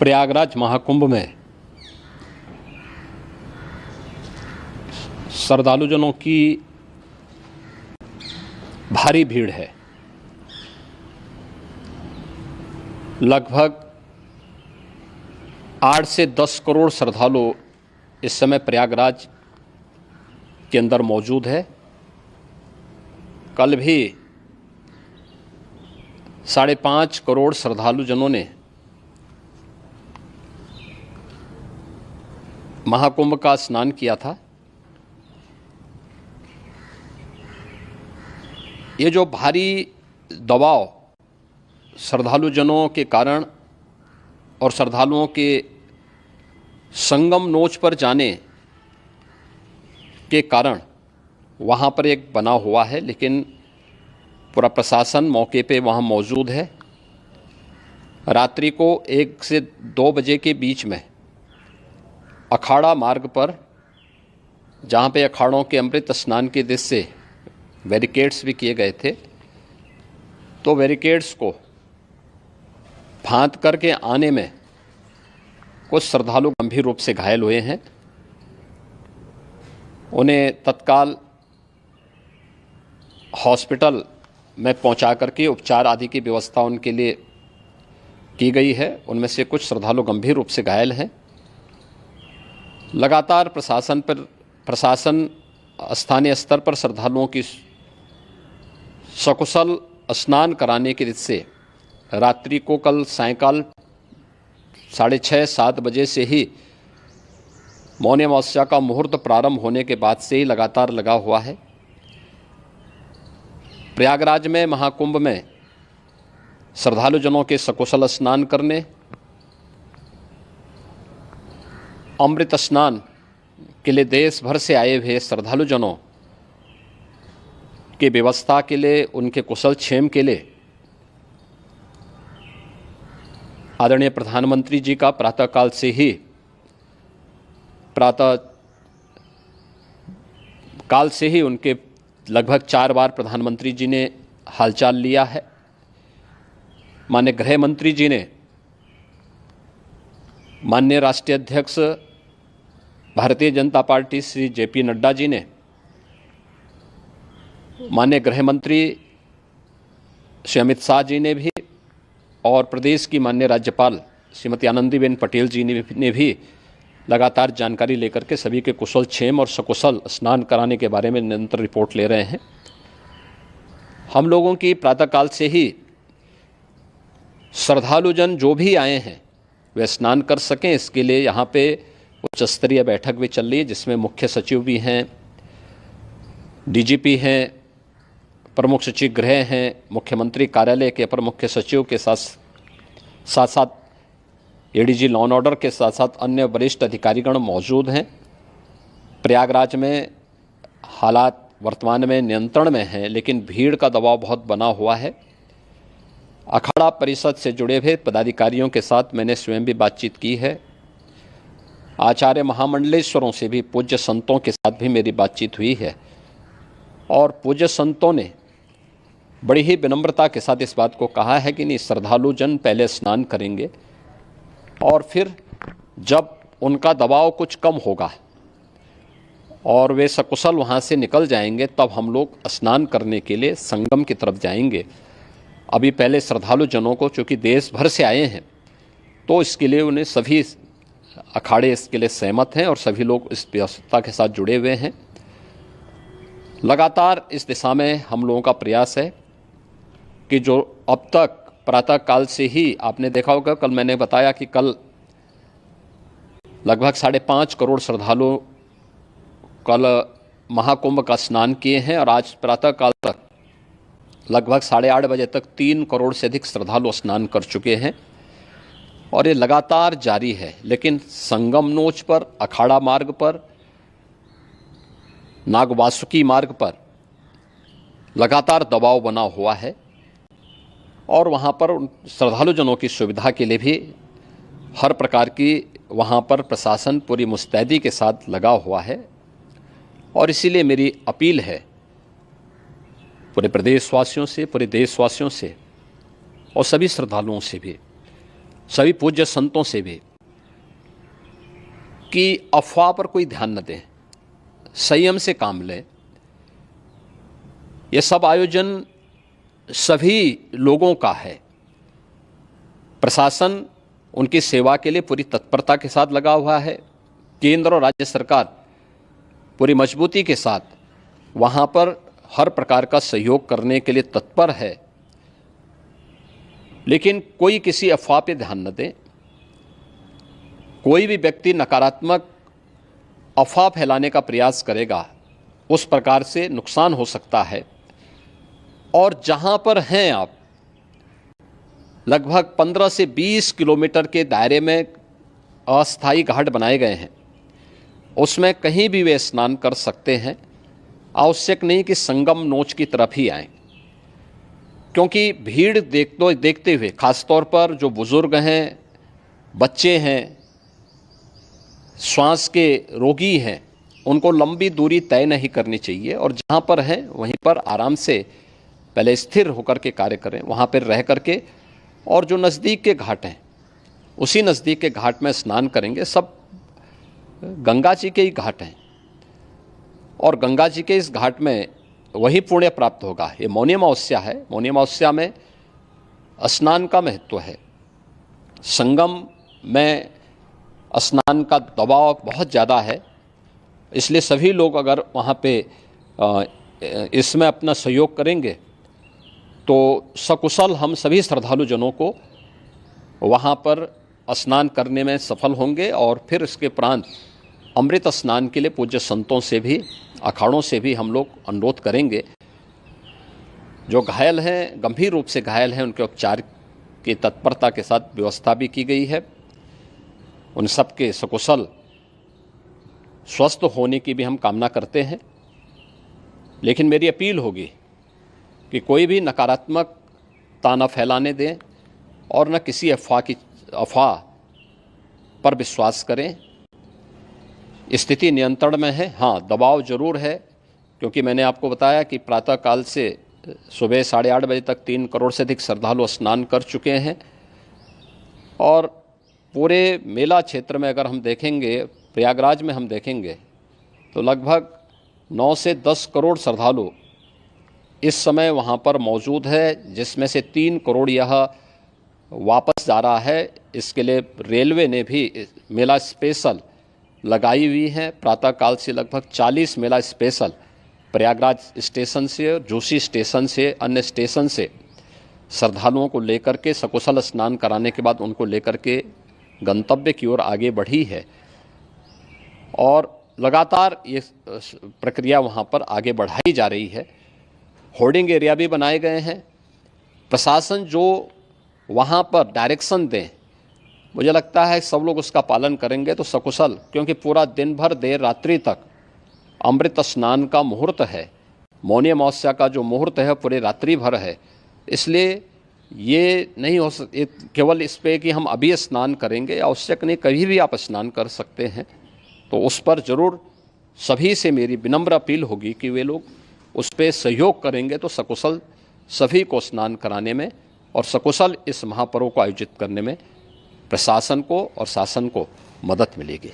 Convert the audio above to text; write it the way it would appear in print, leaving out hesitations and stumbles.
प्रयागराज महाकुंभ में श्रद्धालुजनों की भारी भीड़ है। लगभग 8 से 10 करोड़ श्रद्धालु इस समय प्रयागराज के अंदर मौजूद है। कल भी 5.5 करोड़ श्रद्धालुजनों ने महाकुंभ का स्नान किया था। ये जो भारी दबाव श्रद्धालुजनों के कारण और श्रद्धालुओं के संगम नोच पर जाने के कारण वहाँ पर एक बना हुआ है, लेकिन पूरा प्रशासन मौके पे वहाँ मौजूद है। रात्रि को 1 से 2 बजे के बीच में अखाड़ा मार्ग पर, जहाँ पे अखाड़ों के अमृत स्नान के दृश्य से बैरिकेड्स भी किए गए थे, तो बैरिकेड्स को फांद करके आने में कुछ श्रद्धालु गंभीर रूप से घायल हुए हैं। उन्हें तत्काल हॉस्पिटल में पहुंचा करके उपचार आदि की व्यवस्था उनके लिए की गई है। उनमें से कुछ श्रद्धालु गंभीर रूप से घायल हैं। लगातार प्रशासन स्थानीय स्तर पर श्रद्धालुओं की सकुशल स्नान कराने के दृष्टि से रात्रि को कल सायंकाल 6:30-7 बजे से ही मौनी अमावस्या का मुहूर्त प्रारंभ होने के बाद से ही लगातार लगा हुआ है। प्रयागराज में महाकुंभ में श्रद्धालुजनों के सकुशल स्नान करने, अमृत स्नान के लिए देश भर से आए हुए श्रद्धालुजनों की व्यवस्था के लिए, उनके कुशल क्षेम के लिए आदरणीय प्रधानमंत्री जी का प्रातःकाल से ही उनके लगभग 4 बार प्रधानमंत्री जी ने हालचाल लिया है। माननीय गृह मंत्री जी ने, माननीय राष्ट्रीय अध्यक्ष भारतीय जनता पार्टी श्री JP नड्डा जी ने, माननीय गृह मंत्री श्री अमित शाह जी ने भी, और प्रदेश की माननीय राज्यपाल श्रीमती आनंदीबेन पटेल जी ने भी लगातार जानकारी लेकर के सभी के कुशल क्षेम और सकुशल स्नान कराने के बारे में निरंतर रिपोर्ट ले रहे हैं। हम लोगों की प्रातःकाल से ही श्रद्धालुजन जो भी आए हैं वे स्नान कर सकें, इसके लिए यहाँ पे उच्च स्तरीय बैठक भी चल रही है, जिसमें मुख्य सचिव भी हैं, DGP हैं, प्रमुख सचिव गृह हैं, मुख्यमंत्री कार्यालय के अपर मुख्य सचिव के साथ ADG लॉ एंड ऑर्डर के साथ साथ अन्य वरिष्ठ अधिकारीगण मौजूद हैं। प्रयागराज में हालात वर्तमान में नियंत्रण में हैं, लेकिन भीड़ का दबाव बहुत बना हुआ है। अखाड़ा परिषद से जुड़े हुए पदाधिकारियों के साथ मैंने स्वयं भी बातचीत की है। आचार्य महामंडलेश्वरों से भी, पूज्य संतों के साथ भी मेरी बातचीत हुई है, और पूज्य संतों ने बड़ी ही विनम्रता के साथ इस बात को कहा है कि नहीं, श्रद्धालु जन पहले स्नान करेंगे और फिर जब उनका दबाव कुछ कम होगा और वे सकुशल वहाँ से निकल जाएंगे, तब हम लोग स्नान करने के लिए संगम की तरफ जाएंगे। अभी पहले श्रद्धालु जनों को, चूँकि देश भर से आए हैं, तो इसके लिए उन्हें सभी अखाड़े इसके लिए सहमत हैं और सभी लोग इस व्यवस्था के साथ जुड़े हुए हैं। लगातार इस दिशा में हम लोगों का प्रयास है कि जो अब तक प्रातःकाल से ही आपने देखा होगा, कल मैंने बताया कि कल लगभग 5.5 करोड़ श्रद्धालु कल महाकुंभ का स्नान किए हैं, और आज प्रातःकाल तक लगभग 8:30 बजे तक 3 करोड़ से अधिक श्रद्धालु स्नान कर चुके हैं, और ये लगातार जारी है। लेकिन संगम नोच पर, अखाड़ा मार्ग पर, नागवासुकी मार्ग पर लगातार दबाव बना हुआ है, और वहाँ पर श्रद्धालुजनों की सुविधा के लिए भी हर प्रकार की वहाँ पर प्रशासन पूरी मुस्तैदी के साथ लगा हुआ है। और इसीलिए मेरी अपील है पूरे प्रदेशवासियों से, पूरे देशवासियों से और सभी श्रद्धालुओं से भी, सभी पूज्य संतों से भी कि अफवाह पर कोई ध्यान न दें, संयम से काम लें। ये सब आयोजन सभी लोगों का है। प्रशासन उनकी सेवा के लिए पूरी तत्परता के साथ लगा हुआ है। केंद्र और राज्य सरकार पूरी मजबूती के साथ वहाँ पर हर प्रकार का सहयोग करने के लिए तत्पर है। लेकिन कोई किसी अफवाह पे ध्यान न दे। कोई भी व्यक्ति नकारात्मक अफवाह फैलाने का प्रयास करेगा, उस प्रकार से नुकसान हो सकता है। और जहाँ पर हैं आप, लगभग 15 से 20 किलोमीटर के दायरे में अस्थायी घाट बनाए गए हैं, उसमें कहीं भी वे स्नान कर सकते हैं। आवश्यक नहीं कि संगम नोच की तरफ ही आएं, क्योंकि भीड़ देखते हुए खासतौर पर जो बुजुर्ग हैं, बच्चे हैं, श्वास के रोगी हैं, उनको लंबी दूरी तय नहीं करनी चाहिए। और जहाँ पर हैं वहीं पर आराम से पहले स्थिर होकर के कार्य करें, वहाँ पर रह करके। और जो नज़दीक के घाट हैं, उसी नज़दीक के घाट में स्नान करेंगे। सब गंगा जी के ही घाट हैं और गंगा जी के इस घाट में वही पुण्य प्राप्त होगा। ये मौनी अमावस्या है। मौनी अमावस्या में स्नान का महत्व है। संगम में स्नान का दबाव बहुत ज़्यादा है, इसलिए सभी लोग अगर वहाँ पे इसमें अपना सहयोग करेंगे तो सकुशल हम सभी श्रद्धालु जनों को वहाँ पर स्नान करने में सफल होंगे। और फिर इसके उपरांत अमृत स्नान के लिए पूज्य संतों से भी, अखाड़ों से भी हम लोग अनुरोध करेंगे। जो घायल हैं, गंभीर रूप से घायल हैं, उनके उपचार की तत्परता के साथ व्यवस्था भी की गई है। उन सब के सकुशल स्वस्थ होने की भी हम कामना करते हैं। लेकिन मेरी अपील होगी कि कोई भी नकारात्मकता न फैलाने दें और न किसी अफवाह पर विश्वास करें। स्थिति नियंत्रण में है। हाँ, दबाव जरूर है, क्योंकि मैंने आपको बताया कि प्रातःकाल से सुबह 8:30 बजे तक 3 करोड़ से अधिक श्रद्धालु स्नान कर चुके हैं। और पूरे मेला क्षेत्र में अगर हम देखेंगे, प्रयागराज में हम देखेंगे तो लगभग 9 से 10 करोड़ श्रद्धालु इस समय वहाँ पर मौजूद है, जिसमें से 3 करोड़ यह वापस जा रहा है। इसके लिए रेलवे ने भी मेला स्पेशल लगाई हुई है। प्रातःकाल से लगभग 40 मेला स्पेशल प्रयागराज स्टेशन से, जोशी स्टेशन से, अन्य स्टेशन से श्रद्धालुओं को लेकर के सकुशल स्नान कराने के बाद उनको लेकर के गंतव्य की ओर आगे बढ़ी है। और लगातार ये प्रक्रिया वहाँ पर आगे बढ़ाई जा रही है। होर्डिंग एरिया भी बनाए गए हैं। प्रशासन जो वहाँ पर डायरेक्शन दें, मुझे लगता है सब लोग उसका पालन करेंगे तो सकुशल, क्योंकि पूरा दिन भर देर रात्रि तक अमृत स्नान का मुहूर्त है। मौनी अमावस्या का जो मुहूर्त है पूरे रात्रि भर है। इसलिए ये नहीं हो केवल इस पे कि हम अभी स्नान करेंगे, आवश्यक नहीं, कभी भी आप स्नान कर सकते हैं। तो उस पर ज़रूर सभी से मेरी विनम्र अपील होगी कि वे लोग उस पर सहयोग करेंगे तो सकुशल सभी को स्नान कराने में और सकुशल इस महापर्व को आयोजित करने में प्रशासन को और शासन को मदद मिलेगी।